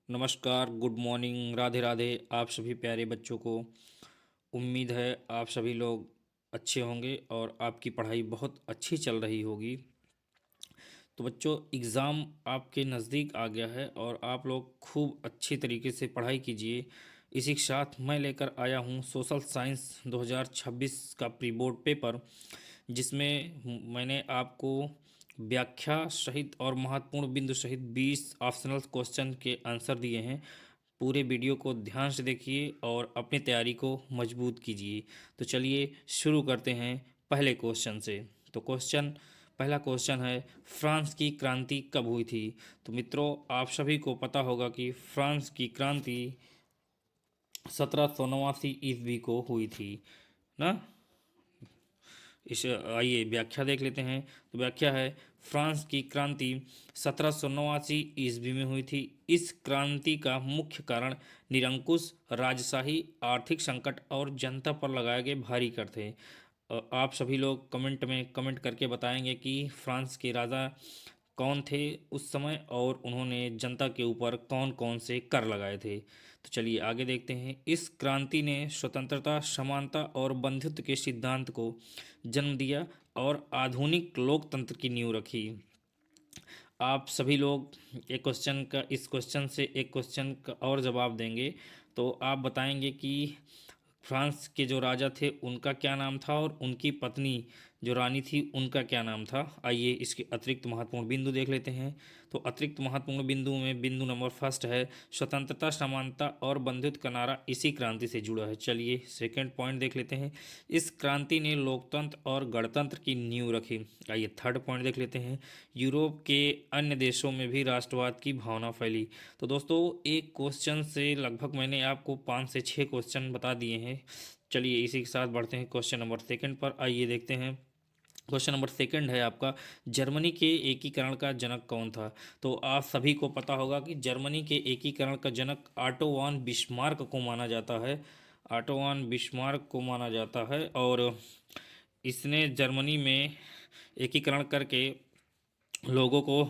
नमस्कार, good morning, Radhe Radhe आप सभी प्यारे बच्चों को। उम्मीद है आप सभी लोग अच्छे होंगे और आपकी पढ़ाई बहुत अच्छी चल रही होगी। तो बच्चों, एग्ज़ाम आपके नज़दीक आ गया है और आप लोग खूब अच्छी तरीके से पढ़ाई कीजिए। इसी के साथ मैं लेकर आया हूँ सोशल साइंस 2026 का प्री बोर्ड पेपर, जिसमें मैंने आपको व्याख्या सहित और महत्वपूर्ण बिंदु सहित 20 ऑप्शनल क्वेश्चन के आंसर दिए हैं। पूरे वीडियो को ध्यान से देखिए और अपनी तैयारी को मजबूत कीजिए। तो चलिए शुरू करते हैं पहले क्वेश्चन से। तो पहला क्वेश्चन है, फ्रांस की क्रांति कब हुई थी? तो मित्रों, आप सभी को पता होगा कि फ्रांस की क्रांति 1789 ईस्वी को हुई थी ना। इस आइए व्याख्या देख लेते हैं। तो व्याख्या है, फ्रांस की क्रांति 1789 ईस्वी में हुई थी। इस क्रांति का मुख्य कारण निरंकुश राजशाही, आर्थिक संकट और जनता पर लगाए गए भारी कर थे। आप सभी लोग कमेंट में कमेंट करके बताएंगे कि फ्रांस के राजा कौन थे उस समय और उन्होंने जनता के ऊपर कौन कौन से कर लगाए थे। तो चलिए आगे देखते हैं। इस क्रांति ने स्वतंत्रता, समानता और बंधुत्व के सिद्धांत को जन्म दिया और आधुनिक लोकतंत्र की नींव रखी। आप सभी लोग इस क्वेश्चन से एक क्वेश्चन का और जवाब देंगे। तो आप बताएंगे कि फ्रांस के जो राजा थे उनका क्या नाम था और उनकी पत्नी जो रानी थी उनका क्या नाम था। आइए इसके अतिरिक्त महत्वपूर्ण बिंदु देख लेते हैं। तो अतिरिक्त महत्वपूर्ण बिंदु में बिंदु नंबर फर्स्ट है, स्वतंत्रता, समानता और बंधुत्व का नारा इसी क्रांति से जुड़ा है। चलिए सेकंड पॉइंट देख लेते हैं। इस क्रांति ने लोकतंत्र और गणतंत्र की नींव रखी। आइए थर्ड पॉइंट देख लेते हैं। यूरोप के अन्य देशों में भी राष्ट्रवाद की भावना फैली। तो दोस्तों, एक क्वेश्चन से लगभग मैंने आपको 5 से 6 क्वेश्चन बता दिए हैं। चलिए इसी के साथ बढ़ते हैं क्वेश्चन नंबर सेकंड पर। आइए देखते हैं। क्वेश्चन नंबर सेकंड है आपका, जर्मनी के एकीकरण का जनक कौन था? तो आप सभी को पता होगा कि जर्मनी के एकीकरण का जनक ऑटो वॉन बिस्मार्क को माना जाता है। ऑटो वॉन बिस्मार्क को माना जाता है और इसने जर्मनी में एकीकरण करके लोगों को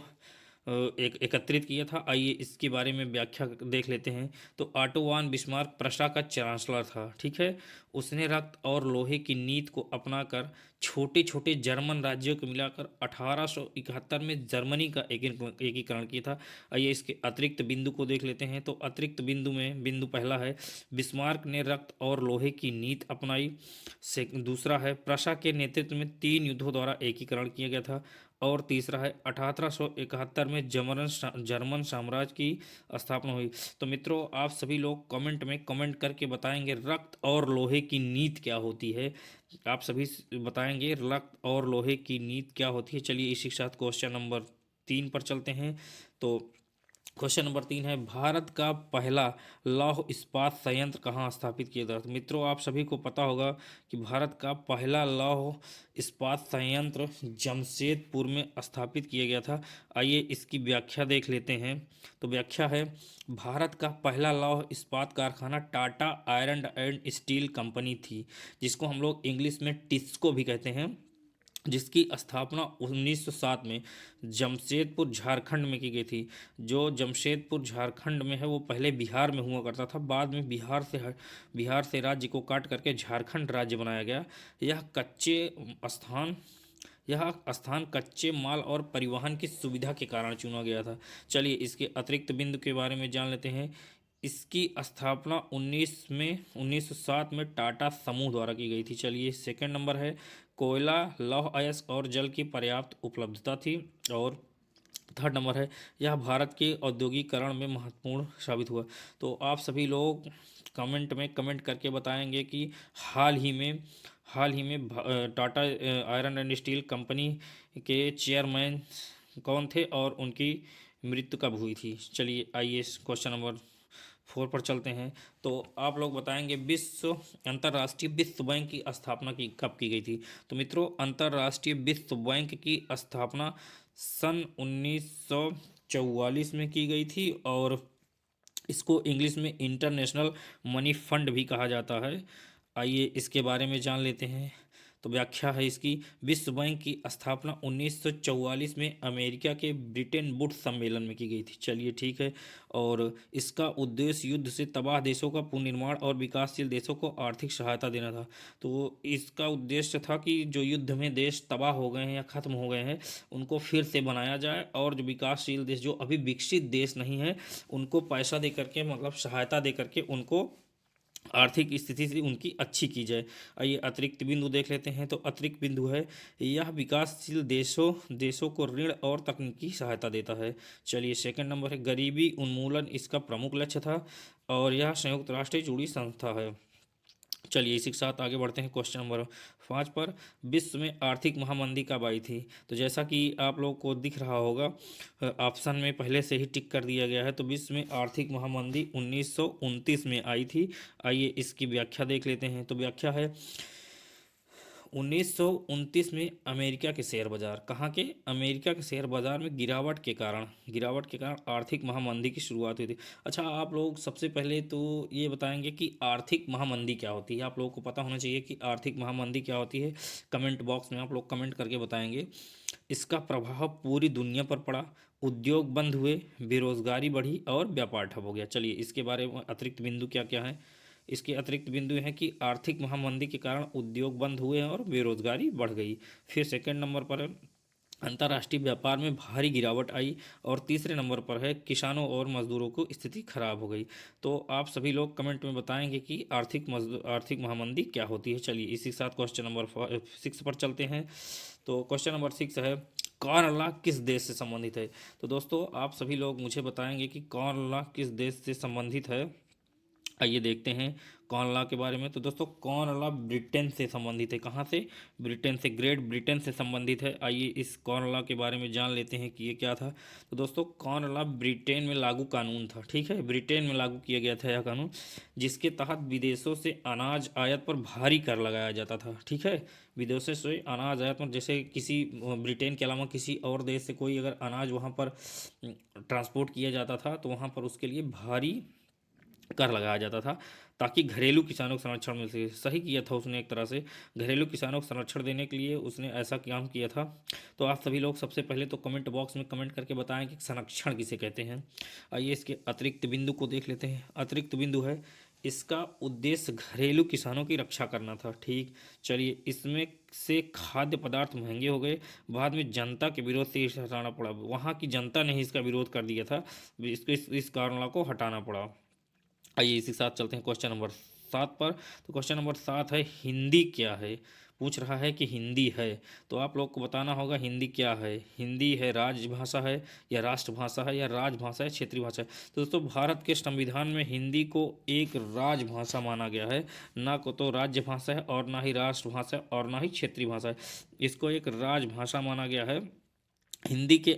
एक एकत्रित किया था। आइए इसके बारे में व्याख्या देख लेते हैं। तो ऑटो वॉन बिस्मार्क प्रशा का चांसलर था, ठीक है। उसने रक्त और लोहे की नीति को अपनाकर छोटे छोटे जर्मन राज्यों को मिलाकर 1871 में जर्मनी का एकीकरण किया था। आइए इसके अतिरिक्त बिंदु को देख लेते हैं। तो अतिरिक्त बिंदु में बिंदु पहला है, बिस्मार्क ने रक्त और लोहे की नीति अपनाई। से दूसरा है, प्रशा के नेतृत्व में 3 युद्धों द्वारा एकीकरण किया गया था। और तीसरा है, 1871 में जर्मन साम्राज्य की स्थापना हुई। तो मित्रों, आप सभी लोग कमेंट में कमेंट करके बताएंगे रक्त और लोहे की नीति क्या होती है। आप सभी बताएंगे रक्त और लोहे की नीति क्या होती है। चलिए इसी के साथ क्वेश्चन नंबर 3 पर चलते हैं। तो क्वेश्चन नंबर 3 है, भारत का पहला लौह इस्पात संयंत्र कहाँ स्थापित किया गया? तो मित्रों, आप सभी को पता होगा कि भारत का पहला लौह इस्पात संयंत्र जमशेदपुर में स्थापित किया गया था। आइए इसकी व्याख्या देख लेते हैं। तो व्याख्या है, भारत का पहला लौह इस्पात कारखाना Tata iron and steel company थी, जिसको हम लोग इंग्लिश में टिस्को भी कहते हैं, जिसकी स्थापना 1907 में जमशेदपुर झारखंड में की गई थी। जो जमशेदपुर झारखंड में है वो पहले बिहार में हुआ करता था, बाद में बिहार से राज्य को काट करके झारखंड राज्य बनाया गया। स्थान यह स्थान कच्चे माल और परिवहन की सुविधा के कारण चुना गया था। चलिए इसके अतिरिक्त बिंदु के बारे में जान लेते हैं। इसकी स्थापना 1907 में टाटा समूह द्वारा की गई थी। चलिए सेकंड नंबर है, कोयला, लौह अयस्क और जल की पर्याप्त उपलब्धता थी। और थर्ड नंबर है, यह भारत के औद्योगिकरण में महत्वपूर्ण साबित हुआ। तो आप सभी लोग कमेंट में कमेंट करके बताएंगे कि Tata iron and steel company के चेयरमैन कौन थे और उनकी मृत्यु कब हुई थी। चलिए आइए क्वेश्चन नंबर 4 पर चलते हैं। तो आप लोग बताएंगे अंतर्राष्ट्रीय विश्व बैंक की स्थापना की कब की गई थी? तो मित्रों, अंतर्राष्ट्रीय विश्व बैंक की स्थापना सन 1944 में की गई थी और इसको इंग्लिश में इंटरनेशनल मनी फंड भी कहा जाता है। आइए इसके बारे में जान लेते हैं। तो व्याख्या है इसकी, विश्व बैंक की स्थापना 1944 में अमेरिका के ब्रिटेन वुड्स सम्मेलन में की गई थी। चलिए ठीक है। और इसका उद्देश्य युद्ध से तबाह देशों का पुनर्निर्माण और विकासशील देशों को आर्थिक सहायता देना था। तो इसका उद्देश्य था कि जो युद्ध में देश तबाह हो गए हैं या ख़त्म हो गए हैं उनको फिर से बनाया जाए, और जो विकासशील देश, जो अभी विकसित देश नहीं है, उनको पैसा दे करके, मतलब सहायता दे करके उनको आर्थिक स्थिति से उनकी अच्छी की जाए। आइए अतिरिक्त बिंदु देख लेते हैं। तो अतिरिक्त बिंदु है, यह विकासशील देशों को ऋण और तकनीकी सहायता देता है। चलिए सेकंड नंबर है, गरीबी उन्मूलन इसका प्रमुख लक्ष्य था, और यह संयुक्त राष्ट्र से जुड़ी संस्था है। चलिए इसी के साथ आगे बढ़ते हैं क्वेश्चन नंबर 5 पर। विश्व में आर्थिक महामंदी कब आई थी? तो जैसा कि आप लोग को दिख रहा होगा ऑप्शन में पहले से ही टिक कर दिया गया है। तो विश्व में आर्थिक महामंदी 1929 में आई थी। आइए इसकी व्याख्या देख लेते हैं। तो व्याख्या है, 1929 में अमेरिका के शेयर बाजार, कहाँ के? अमेरिका के शेयर बाजार में गिरावट के कारण आर्थिक महामंदी की शुरुआत हुई थी। अच्छा, आप लोग सबसे पहले तो ये बताएंगे कि आर्थिक महामंदी क्या होती है। आप लोगों को पता होना चाहिए कि आर्थिक महामंदी क्या होती है। कमेंट बॉक्स में आप लोग कमेंट करके बताएंगे। इसका प्रभाव पूरी दुनिया पर पड़ा, उद्योग बंद हुए, बेरोजगारी बढ़ी और व्यापार ठप हो गया। चलिए इसके बारे में अतिरिक्त बिंदु क्या क्या है। इसके अतिरिक्त बिंदु हैं कि आर्थिक महामंदी के कारण उद्योग बंद हुए और बेरोजगारी बढ़ गई। फिर सेकंड नंबर पर है, अंतर्राष्ट्रीय व्यापार में भारी गिरावट आई। और तीसरे नंबर पर है, किसानों और मजदूरों को स्थिति खराब हो गई। तो आप सभी लोग कमेंट में बताएंगे कि आर्थिक महामंदी क्या होती है। चलिए इसी के साथ क्वेश्चन नंबर 6 पर चलते हैं। तो क्वेश्चन नंबर 6 है, कॉर्न लॉ किस देश से संबंधित है? तो दोस्तों आप सभी लोग मुझे बताएंगे कि कॉर्न लॉ किस देश से संबंधित है। आइए देखते हैं कॉर्न लॉ के बारे में। तो दोस्तों कॉर्न लॉ ब्रिटेन से संबंधित है। कहाँ से? ब्रिटेन से, ग्रेट ब्रिटेन से संबंधित है। आइए इस कॉर्न लॉ के बारे में जान लेते हैं कि ये क्या था। तो दोस्तों कॉर्न लॉ ब्रिटेन में लागू कानून था। ठीक है, ब्रिटेन में लागू किया गया था यह कानून, जिसके तहत विदेशों से अनाज आयात पर भारी कर लगाया जाता था। ठीक है, विदेशों से अनाज आयात पर, जैसे किसी ब्रिटेन के अलावा किसी और देश से कोई अगर अनाज वहाँ पर ट्रांसपोर्ट किया जाता था तो वहाँ पर उसके लिए भारी कर लगाया जाता था, ताकि घरेलू किसानों को संरक्षण मिल सके। सही किया था उसने, एक तरह से घरेलू किसानों को संरक्षण देने के लिए उसने ऐसा काम किया था। तो आप सभी लोग सबसे पहले तो कमेंट बॉक्स में कमेंट करके बताएं कि संरक्षण किसे कहते हैं। आइए इसके अतिरिक्त बिंदु को देख लेते हैं। अतिरिक्त बिंदु है, इसका उद्देश्य घरेलू किसानों की रक्षा करना था। ठीक, चलिए इसमें से खाद्य पदार्थ महंगे हो गए, बाद में जनता के विरोध से इसे हटाना पड़ा। वहाँ की जनता ने ही इसका विरोध कर दिया था, इसको इस कारणों को हटाना पड़ा। आइए इसी के साथ चलते हैं क्वेश्चन नंबर 7 पर। तो क्वेश्चन नंबर 7 है, हिंदी क्या है? पूछ रहा है कि हिंदी है, तो आप लोग को बताना होगा हिंदी क्या है। हिंदी है राजभाषा है, या राष्ट्रभाषा है, या राजभाषा है, क्षेत्रीय भाषा है। तो दोस्तों भारत के संविधान में हिंदी को एक राजभाषा माना गया है, ना को तो राज्य भाषा है, और ना ही राष्ट्रभाषा है, और ना ही क्षेत्रीय भाषा है। इसको एक राजभाषा माना गया है। हिंदी के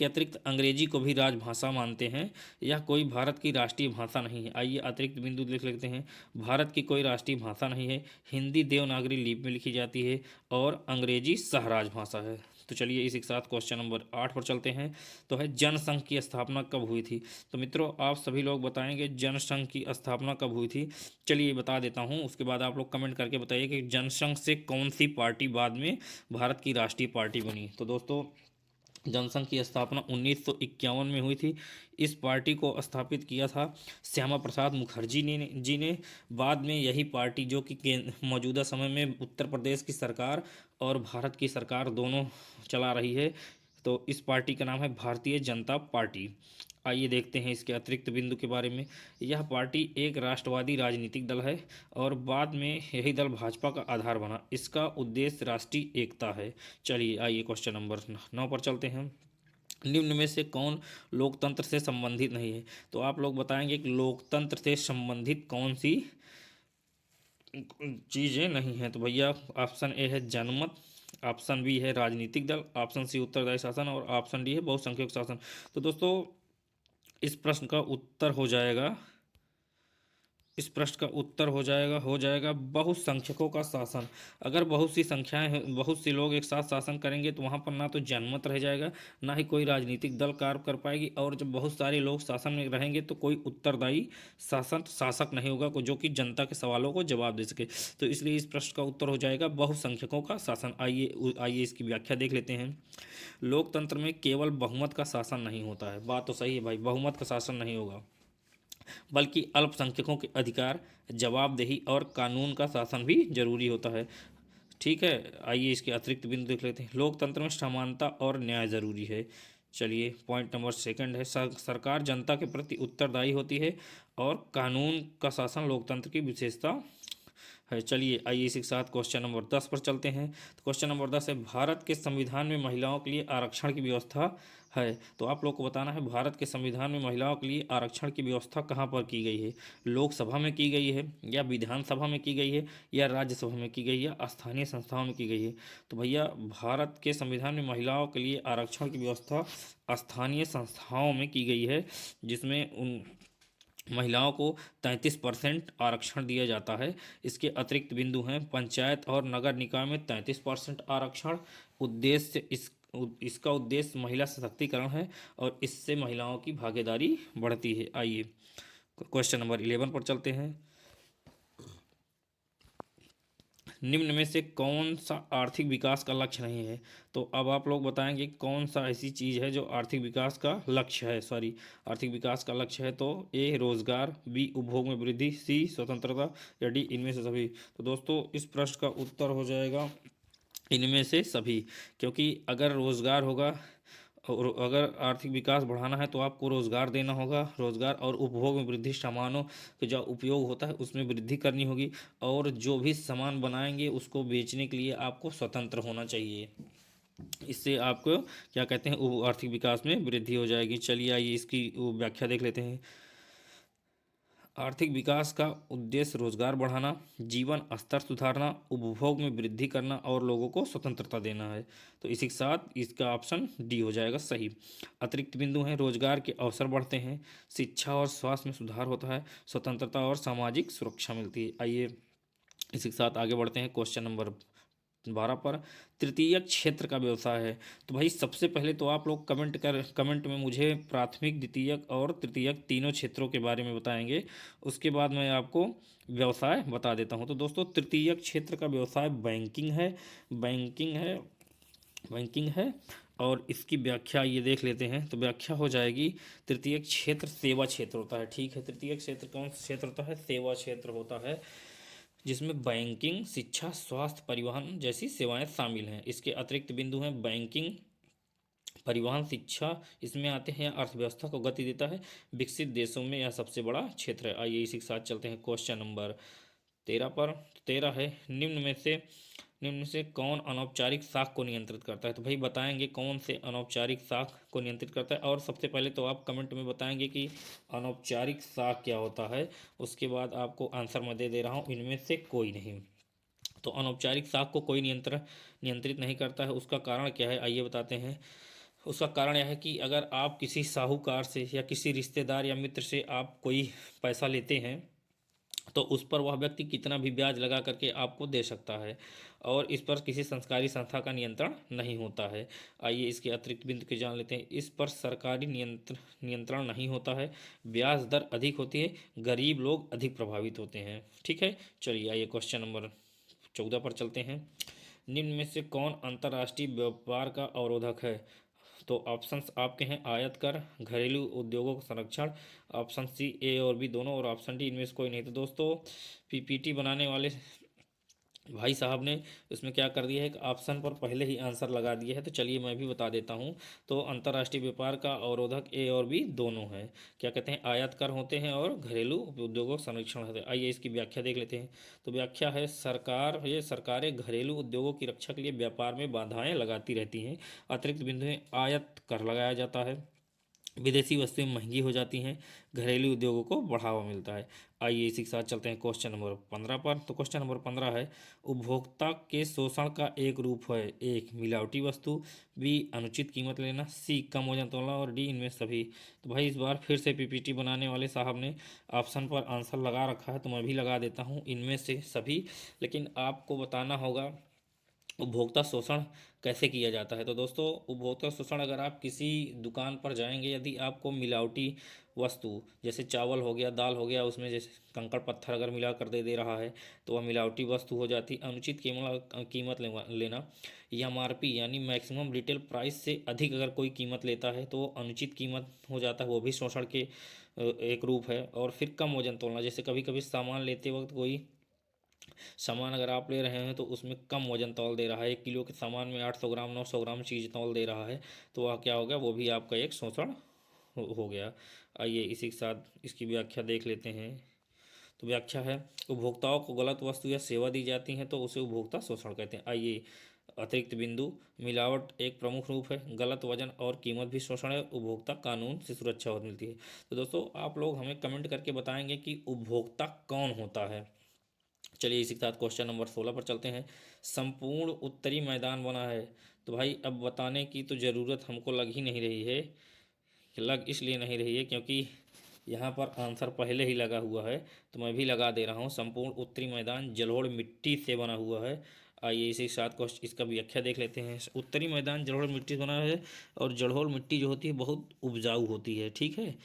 अतिरिक्त अंग्रेजी को भी राजभाषा मानते हैं। यह कोई भारत की राष्ट्रीय भाषा नहीं है। आइए अतिरिक्त बिंदु देख लेते हैं। भारत की कोई राष्ट्रीय भाषा नहीं है। हिंदी देवनागरी लिपि में लिखी जाती है, और अंग्रेजी सहराज भाषा है। तो चलिए इसी के साथ क्वेश्चन नंबर 8 पर चलते हैं। तो है, जनसंघ की स्थापना कब हुई थी? तो मित्रों आप सभी लोग बताएंगे जनसंघ की स्थापना कब हुई थी। चलिए बता देता हूँ, उसके बाद आप लोग कमेंट करके बताइए कि जनसंघ से कौन सी पार्टी बाद में भारत की राष्ट्रीय पार्टी बनी। तो दोस्तों जनसंघ की स्थापना 1951 में हुई थी। इस पार्टी को स्थापित किया था श्यामा प्रसाद मुखर्जी ने। बाद में यही पार्टी, जो कि मौजूदा समय में उत्तर प्रदेश की सरकार और भारत की सरकार दोनों चला रही है, तो इस पार्टी का नाम है भारतीय जनता पार्टी। आइए देखते हैं इसके अतिरिक्त बिंदु के बारे में। यह पार्टी एक राष्ट्रवादी राजनीतिक दल है, और बाद में यही दल भाजपा का आधार बना। इसका उद्देश्य राष्ट्रीय एकता है। चलिए आइए क्वेश्चन नंबर 9 पर चलते हैं। निम्न में से कौन लोकतंत्र से संबंधित नहीं है? तो आप लोग बताएंगे कि लोकतंत्र से संबंधित कौन सी चीज़ें नहीं हैं। तो भैया ऑप्शन ए है जनमत, ऑप्शन बी है राजनीतिक दल, ऑप्शन सी उत्तरदायी शासन, और ऑप्शन डी है बहुसंख्यक शासन। तो दोस्तों इस प्रश्न का उत्तर हो जाएगा, इस प्रश्न का उत्तर हो जाएगा बहुसंख्यकों का शासन। अगर बहुत सी लोग एक साथ शासन करेंगे तो वहाँ पर ना तो जनमत रह जाएगा, ना ही कोई राजनीतिक दल कार्य कर पाएगी, और जब बहुत सारे लोग शासन में रहेंगे तो कोई उत्तरदायी शासक नहीं होगा जो कि जनता के सवालों को जवाब दे सके। तो इसलिए इस प्रश्न का उत्तर हो जाएगा बहुसंख्यकों का शासन। आइए आइए इसकी व्याख्या देख लेते हैं। लोकतंत्र में केवल बहुमत का शासन नहीं होता है, बात तो सही है भाई, बहुमत का शासन नहीं होगा, बल्कि अल्पसंख्यकों के अधिकार, जवाबदेही और कानून का शासन भी जरूरी होता है। ठीक है, आइए इसके अतिरिक्त बिंदु देख लेते हैं। लोकतंत्र में समानता और न्याय जरूरी है। चलिए पॉइंट नंबर सेकंड है, सरकार जनता के प्रति उत्तरदायी होती है और कानून का शासन लोकतंत्र की विशेषता है। चलिए आइए इसी के साथ क्वेश्चन नंबर 10 पर चलते हैं। तो क्वेश्चन नंबर 10 है, भारत के संविधान में महिलाओं के लिए आरक्षण की व्यवस्था है। तो आप लोग को बताना है भारत के संविधान में महिलाओं के लिए आरक्षण की व्यवस्था कहाँ पर की गई है। लोकसभा में की गई है, या विधानसभा में की गई है, या राज्यसभा में की गई है, या स्थानीय संस्थाओं में की गई है। तो भैया भारत के संविधान में महिलाओं के लिए आरक्षण की व्यवस्था स्थानीय संस्थाओं में की गई है, जिसमें उन महिलाओं को 33% आरक्षण दिया जाता है। इसके अतिरिक्त बिंदु हैं, पंचायत और नगर निकाय में 33% आरक्षण। उद्देश्य इसका उद्देश्य महिला सशक्तिकरण है और इससे महिलाओं की भागीदारी बढ़ती है। आइए क्वेश्चन नंबर 11 पर चलते हैं। निम्न में से कौन सा आर्थिक विकास का लक्ष्य नहीं है। तो अब आप लोग बताएंगे कौन सा ऐसी चीज़ है जो आर्थिक विकास का लक्ष्य है, आर्थिक विकास का लक्ष्य है। तो ए रोजगार, बी उपभोग में वृद्धि, सी स्वतंत्रता, या डी इनमें से सभी। तो दोस्तों इस प्रश्न का उत्तर हो जाएगा इनमें से सभी, क्योंकि अगर रोजगार होगा और अगर आर्थिक विकास बढ़ाना है तो आपको रोज़गार देना होगा, रोज़गार और उपभोग में वृद्धि, सामानों का जो उपयोग होता है उसमें वृद्धि करनी होगी, और जो भी सामान बनाएंगे उसको बेचने के लिए आपको स्वतंत्र होना चाहिए। इससे आपको क्या कहते हैं, आर्थिक विकास में वृद्धि हो जाएगी। चलिए आइए इसकी व्याख्या देख लेते हैं। आर्थिक विकास का उद्देश्य रोजगार बढ़ाना, जीवन स्तर सुधारना, उपभोग में वृद्धि करना और लोगों को स्वतंत्रता देना है। तो इसी के साथ इसका ऑप्शन डी हो जाएगा सही। अतिरिक्त बिंदु हैं, रोजगार के अवसर बढ़ते हैं, शिक्षा और स्वास्थ्य में सुधार होता है, स्वतंत्रता और सामाजिक सुरक्षा मिलती है। आइए इसी के साथ आगे बढ़ते हैं क्वेश्चन नंबर 12 पर। तृतीयक क्षेत्र का व्यवसाय है। तो भाई सबसे पहले तो आप लोग कमेंट में मुझे प्राथमिक, द्वितीयक और तृतीयक तीनों क्षेत्रों के बारे में बताएंगे, उसके बाद मैं आपको व्यवसाय बता देता हूं। तो दोस्तों तृतीयक क्षेत्र का व्यवसाय बैंकिंग है और इसकी व्याख्या ये देख लेते हैं। तो व्याख्या हो जाएगी, तृतीयक क्षेत्र सेवा क्षेत्र होता है। ठीक है, तृतीयक क्षेत्र कौन सा क्षेत्र होता है, सेवा क्षेत्र होता है, जिसमें बैंकिंग, शिक्षा, स्वास्थ्य, परिवहन जैसी सेवाएं शामिल हैं। इसके अतिरिक्त बिंदु हैं, बैंकिंग, परिवहन, शिक्षा इसमें आते हैं, अर्थव्यवस्था को गति देता है, विकसित देशों में यह सबसे बड़ा क्षेत्र है। आइए इसी के साथ चलते हैं क्वेश्चन नंबर 13 पर। 13 है, निम्न में से कौन अनौपचारिक साख को नियंत्रित करता है। तो भाई बताएंगे कौन से अनौपचारिक साख को नियंत्रित करता है, और सबसे पहले तो आप कमेंट में बताएंगे कि अनौपचारिक साख क्या होता है, उसके बाद आपको आंसर मैं दे दे रहा हूँ, इनमें से कोई नहीं। तो अनौपचारिक साख को कोई नियंत्रित नहीं करता है। उसका कारण क्या है, आइए बताते हैं। उसका कारण यह है कि अगर आप किसी साहूकार से या किसी रिश्तेदार या मित्र से आप कोई पैसा लेते हैं तो उस पर वह व्यक्ति कितना भी ब्याज लगा करके आपको दे सकता है, और इस पर किसी संस्कारी संस्था का नियंत्रण नहीं होता है। आइए इसके अतिरिक्त बिंदु के जान लेते हैं। इस पर सरकारी नियंत्रण नहीं होता है, ब्याज दर अधिक होती है, गरीब लोग अधिक प्रभावित होते हैं। ठीक है, चलिए आइए क्वेश्चन नंबर 14 पर चलते हैं। निम्न में से कौन अंतर्राष्ट्रीय व्यापार का अवरोधक है। तो ऑप्शंस आपके हैं, आयात कर, घरेलू उद्योगों का संरक्षण, ऑप्शन सी ए और बी दोनों, और ऑप्शन डी इनमें से कोई नहीं। तो दोस्तों पीपीटी बनाने वाले भाई साहब ने इसमें क्या कर दिया है, एक ऑप्शन पर पहले ही आंसर लगा दिया है। तो चलिए मैं भी बता देता हूँ। तो अंतर्राष्ट्रीय व्यापार का अवरोधक ए और बी दोनों है, क्या कहते हैं, आयात कर होते हैं और घरेलू उद्योगों का संरक्षण होते हैं। आइए इसकी व्याख्या देख लेते हैं। तो व्याख्या है, सरकारें घरेलू उद्योगों की रक्षा के लिए व्यापार में बाधाएं लगाती रहती हैं। अतिरिक्त बिंदु है, आयात कर लगाया जाता है, विदेशी वस्तुएं महंगी हो जाती हैं, घरेलू उद्योगों को बढ़ावा मिलता है। आइए इसी के साथ चलते हैं क्वेश्चन नंबर 15 पर। तो क्वेश्चन नंबर 15 है, उपभोक्ता के शोषण का एक रूप है, एक मिलावटी वस्तु, बी अनुचित कीमत लेना, सी कम वजन तोलना, और डी इनमें सभी। तो भाई इस बार फिर से पीपीटी बनाने वाले साहब ने ऑप्शन पर आंसर लगा रखा है, तो मैं भी लगा देता हूँ इनमें से सभी। लेकिन आपको बताना होगा उपभोक्ता शोषण कैसे किया जाता है। तो दोस्तों, उपभोक्ता शोषण, अगर आप किसी दुकान पर जाएंगे, यदि आपको मिलावटी वस्तु जैसे चावल हो गया, दाल हो गया, उसमें जैसे कंकड़ पत्थर अगर मिला कर दे दे रहा है तो वह मिलावटी वस्तु हो जाती। अनुचित कीमत लेना, एमआरपी यानी मैक्सिमम रिटेल प्राइस से अधिक अगर कोई कीमत लेता है तो वो अनुचित कीमत हो जाता है, वो भी शोषण के एक रूप है। और फिर कम वजन तोलना, जैसे कभी कभी सामान लेते वक्त कोई सामान अगर आप ले रहे हैं तो उसमें कम वजन तौल दे रहा है, 1 किलो के सामान में 800 ग्राम 900 ग्राम चीज़ तौल दे रहा है, तो वह क्या हो गया, वो भी आपका एक शोषण हो गया। आइए इसी के साथ इसकी व्याख्या देख लेते हैं। तो व्याख्या है, उपभोक्ताओं को गलत वस्तु या सेवा दी जाती है तो उसे उपभोक्ता शोषण कहते हैं। आइए अतिरिक्त बिंदु, मिलावट एक प्रमुख रूप है, गलत वजन और कीमत भी शोषण है, उपभोक्ता कानून से सुरक्षा और मिलती है। तो दोस्तों, आप लोग हमें कमेंट करके बताएंगे कि उपभोक्ता कौन होता है। चलिए इसी के साथ क्वेश्चन नंबर 16 पर चलते हैं। संपूर्ण उत्तरी मैदान बना है। तो भाई अब बताने की तो ज़रूरत हमको लग ही नहीं रही है, लग इसलिए नहीं रही है क्योंकि यहाँ पर आंसर पहले ही लगा हुआ है, तो मैं भी लगा दे रहा हूँ। संपूर्ण उत्तरी मैदान जलोढ़ मिट्टी से बना हुआ है। आइए इसी के साथ क्वेश्चन इसका व्याख्या देख लेते हैं। उत्तरी मैदान जलोढ़ मिट्टी से बना है, और जलोढ़ मिट्टी जो होती है बहुत उपजाऊ होती है, ठीक है।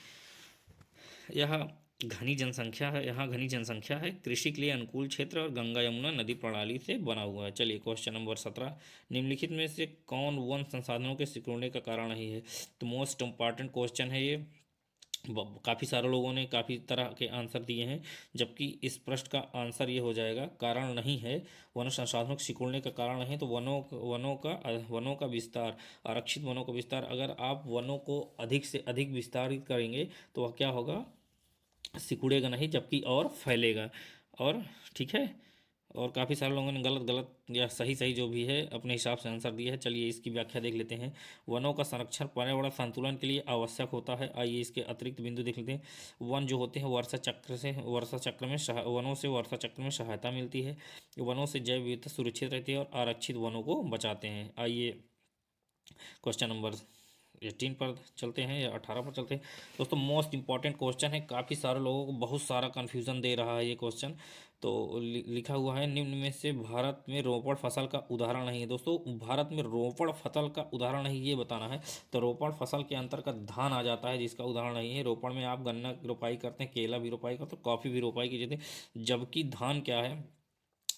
यह घनी जनसंख्या है, यहाँ घनी जनसंख्या है, कृषि के लिए अनुकूल क्षेत्र और गंगा यमुना नदी प्रणाली से बना हुआ है। चलिए क्वेश्चन नंबर 17, निम्नलिखित में से कौन वन संसाधनों के सिकुड़ने का कारण नहीं है। तो मोस्ट इम्पॉर्टेंट क्वेश्चन है ये, काफ़ी सारे लोगों ने काफ़ी तरह के आंसर दिए हैं, जबकि इस प्रश्न का आंसर ये हो जाएगा कारण नहीं है। वन संसाधनों के सिकुड़ने का कारण नहीं, तो वनों का विस्तार, आरक्षित वनों का विस्तार। अगर आप वनों को अधिक से अधिक विस्तारित करेंगे तो वह क्या होगा, सिकुड़ेगा नहीं, जबकि और फैलेगा। और ठीक है, और काफ़ी सारे लोगों ने गलत गलत या सही सही जो भी है अपने हिसाब से आंसर दिया है। चलिए इसकी व्याख्या देख लेते हैं। वनों का संरक्षण पर्यावरण संतुलन के लिए आवश्यक होता है। आइए इसके अतिरिक्त बिंदु देख लेते हैं। वन जो होते हैं वर्षा चक्र में वनों से वर्षा चक्र में सहायता मिलती है। वनों से जैव विविधता सुरक्षित रहती है और आरक्षित वनों को बचाते हैं। आइए क्वेश्चन नंबर 18 पर चलते हैं या 18 पर चलते हैं। दोस्तों मोस्ट इंपॉर्टेंट क्वेश्चन है, काफ़ी सारे लोगों को बहुत सारा कन्फ्यूज़न दे रहा है ये क्वेश्चन। तो लिखा हुआ है, निम्न में से भारत में रोपण फसल का उदाहरण नहीं है। दोस्तों, भारत में रोपण फसल का उदाहरण नहीं, ये बताना है। तो रोपण फसल के अंतर्गत धान आ जाता है, जिसका उदाहरण नहीं है। रोपण में आप गन्ना की रोपाई करते हैं, केला भी रोपाई करते हैं, कॉफ़ी भी रोपाई की जाती है, जबकि धान क्या है,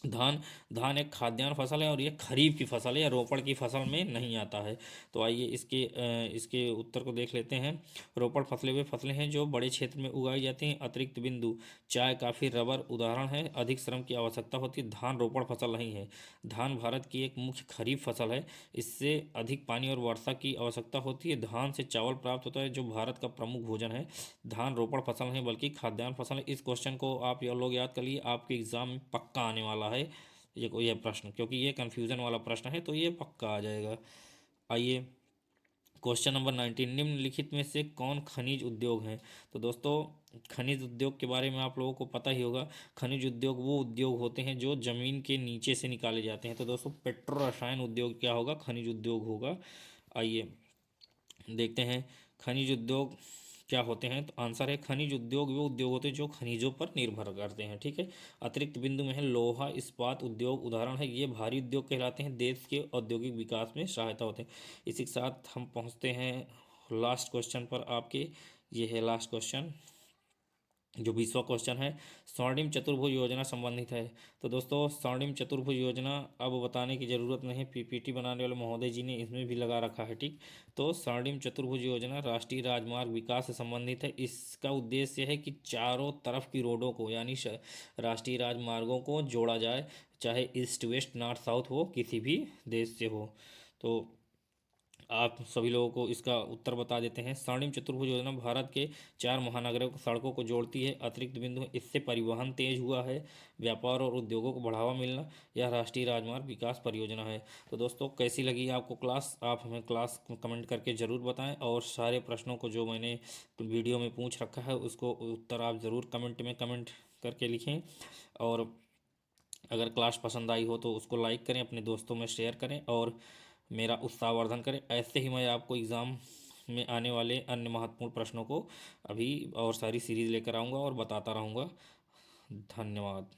धान धान एक खाद्यान्न फसल है और ये खरीफ की फसल है या रोपण की फसल में नहीं आता है। तो आइए इसके उत्तर को देख लेते हैं। रोपण फसलें वे फसलें हैं जो बड़े क्षेत्र में उगाई जाती हैं। अतिरिक्त बिंदु, चाय कॉफ़ी रबर उदाहरण है, अधिक श्रम की आवश्यकता होती है। धान रोपण फसल नहीं है। धान भारत की एक मुख्य खरीफ फसल है, इससे अधिक पानी और वर्षा की आवश्यकता होती है। धान से चावल प्राप्त होता है जो भारत का प्रमुख भोजन है। धान रोपण फसल नहीं बल्कि खाद्यान्न फसल है। इस क्वेश्चन को आप लोग याद कर लिए, आपके एग्जाम में पक्का आने वाला है ये प्रश्न, क्योंकि ये कन्फ्यूज़न वाला प्रश्न है, तो ये पक्का आ जाएगा। आइए क्वेश्चन नंबर 19, निम्नलिखित में से कौन खनिज उद्योग है। तो दोस्तों, खनिज उद्योग के बारे में आप लोगों को पता ही होगा। खनिज उद्योग वो उद्योग होते हैं जो जमीन के नीचे से निकाले जाते हैं। तो दोस्तों, पेट्रो रसायन उद्योग क्या होगा, खनिज उद्योग होगा। आइए देखते हैं खनिज उद्योग क्या होते हैं। तो आंसर है, खनिज उद्योग वो उद्योग होते हैं जो खनिजों पर निर्भर करते हैं, ठीक है। अतिरिक्त बिंदु में है, लोहा इस्पात उद्योग उदाहरण है, ये भारी उद्योग कहलाते हैं, देश के औद्योगिक विकास में सहायता होते हैं। इसी के साथ हम पहुंचते हैं लास्ट क्वेश्चन पर आपके। ये है लास्ट क्वेश्चन, जो 20वां क्वेश्चन है, स्वर्णिम चतुर्भुज योजना संबंधित है। तो दोस्तों, स्वर्णिम चतुर्भुज योजना अब बताने की ज़रूरत नहीं, पीपीटी बनाने वाले महोदय जी ने इसमें भी लगा रखा है, ठीक। तो स्वर्णिम चतुर्भुज योजना राष्ट्रीय राजमार्ग विकास से संबंधित है। इसका उद्देश्य है कि चारों तरफ की रोडों को यानी राष्ट्रीय राजमार्गों को जोड़ा जाए, चाहे ईस्ट वेस्ट नॉर्थ साउथ हो, किसी भी देश से हो। तो आप सभी लोगों को इसका उत्तर बता देते हैं। स्वर्णिम चतुर्भुज योजना भारत के 4 महानगरों को सड़कों को जोड़ती है। अतिरिक्त बिंदु है, इससे परिवहन तेज हुआ है, व्यापार और उद्योगों को बढ़ावा मिलना। यह राष्ट्रीय राजमार्ग विकास परियोजना है। तो दोस्तों, कैसी लगी आपको क्लास? आप हमें क्लास कमेंट करके ज़रूर बताएं, और सारे प्रश्नों को जो मैंने वीडियो में पूछ रखा है उसको उत्तर आप ज़रूर कमेंट में कमेंट करके लिखें। और अगर क्लास पसंद आई हो तो उसको लाइक करें, अपने दोस्तों में शेयर करें और मेरा उत्साहवर्धन करें। ऐसे ही मैं आपको एग्ज़ाम में आने वाले अन्य महत्वपूर्ण प्रश्नों को अभी और सारी सीरीज़ लेकर आऊँगा और बताता रहूँगा। धन्यवाद।